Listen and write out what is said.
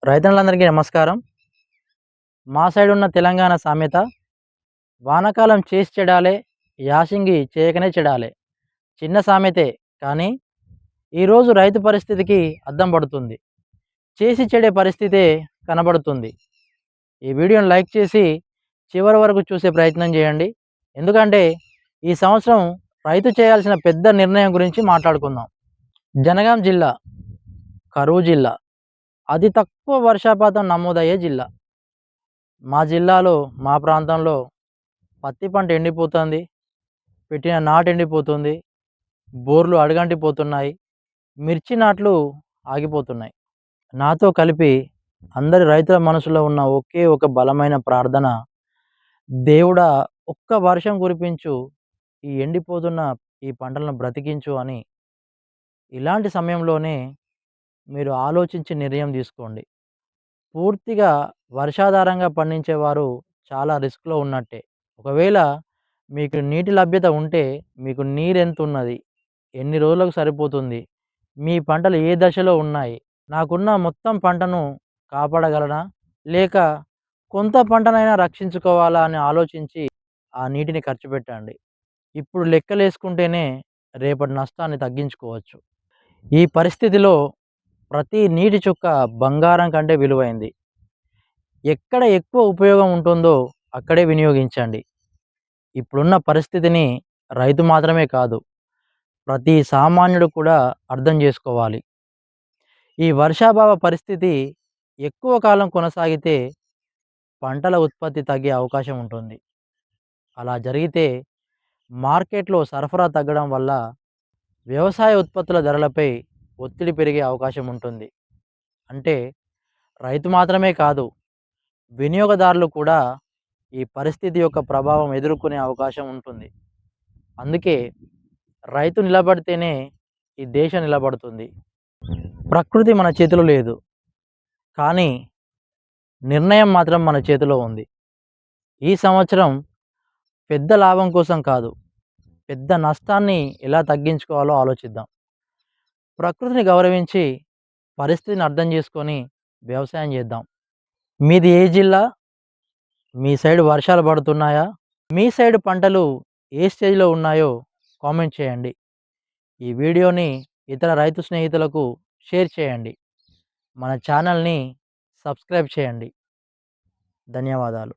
రైతన్నలందరికీ నమస్కారం. మా సైడ్ ఉన్న తెలంగాణ సామెత వానాకాలం చేసి చెడాలే, యాసింగి చేయకనే చెడాలే. చిన్న సామెతే కానీ ఈరోజు రైతు పరిస్థితికి అద్దం పడుతుంది. చేసి చెడే పరిస్థితే కనబడుతుంది. ఈ వీడియోని లైక్ చేసి చివరి వరకు చూసే ప్రయత్నం చేయండి. ఎందుకంటే ఈ సంవత్సరం రైతు చేయాల్సిన పెద్ద నిర్ణయం గురించి మాట్లాడుకుందాం. జనగాం జిల్లా కరువు జిల్లా. అతి తక్కువ వర్షపాతం నమోదయ్యే జిల్లా. మా జిల్లాలో, మా ప్రాంతంలో పత్తి పంట ఎండిపోతుంది. పెట్టిన నాటు ఎండిపోతుంది. బోర్లు అడుగంటిపోతున్నాయి. మిర్చి నాట్లు ఆగిపోతున్నాయి. నాతో కలిపి అందరి రైతుల మనసులో ఉన్న ఒకే ఒక బలమైన ప్రార్థన, దేవుడా ఒక్క వర్షం కురిపించు, ఈ ఎండిపోతున్న ఈ పంటలను బ్రతికించు అని. ఇలాంటి సమయంలోనే మీరు ఆలోచించి నిర్ణయం తీసుకోండి. పూర్తిగా వర్షాధారంగా పండించేవారు చాలా రిస్క్‌లో ఉన్నట్టే. ఒకవేళ మీకు నీటి లభ్యత ఉంటే, మీకు నీరెంతున్నది? ఎన్ని రోజులకు సరిపోతుంది? మీ పంటలు ఏ దశలో ఉన్నాయి? నాకున్న మొత్తం పంటను కాపాడగలనా? లేక కొంత పంటనైనా రక్షించుకోవాలా అని ఆలోచించి ఆ నీటిని ఖర్చు పెట్టండి. ఇప్పుడు లెక్కలేసుకుంటేనే రేపటి నష్టాన్ని తగ్గించుకోవచ్చు. ఈ పరిస్థితిలో ప్రతి నీటి చుక్క బంగారం కంటే విలువైంది. ఎక్కడ ఎక్కువ ఉపయోగం ఉంటుందో అక్కడే వినియోగించండి. ఇప్పుడున్న పరిస్థితిని రైతు మాత్రమే కాదు, ప్రతి సామాన్యుడు కూడా అర్థం చేసుకోవాలి. ఈ వర్షాభావ పరిస్థితి ఎక్కువ కాలం కొనసాగితే పంటల ఉత్పత్తి తగ్గే అవకాశం ఉంటుంది. అలా జరిగితే మార్కెట్‌లో సరఫరా తగ్గడం వల్ల వ్యవసాయ ఉత్పత్తుల ధరలపై ఒత్తిడి పెరిగే అవకాశం ఉంటుంది. అంటే రైతు మాత్రమే కాదు, వినియోగదారులు కూడా ఈ పరిస్థితి యొక్క ప్రభావం ఎదుర్కొనే అవకాశం ఉంటుంది. అందుకే రైతు నిలబడితేనే ఈ దేశం నిలబడుతుంది. ప్రకృతి మన చేతిలో లేదు. కానీ నిర్ణయం మాత్రం మన చేతిలో ఉంది. ఈ సంవత్సరం పెద్ద లాభం కోసం కాదు, పెద్ద నష్టాన్ని ఎలా తగ్గించుకోవాలో ఆలోచిద్దాం. ప్రకృతిని గౌరవించి, పరిస్థితిని అర్థం చేసుకొని వ్యవసాయం చేద్దాం. మీది ఏ జిల్లా? మీ సైడ్ వర్షాలు పడుతున్నాయా? మీ సైడ్ పంటలు ఏ స్టేజ్‌లో ఉన్నాయో కామెంట్ చేయండి. ఈ వీడియోని ఇతర రైతు స్నేహితులకు షేర్ చేయండి. మన ఛానల్‌ని సబ్స్క్రైబ్ చేయండి. ధన్యవాదాలు.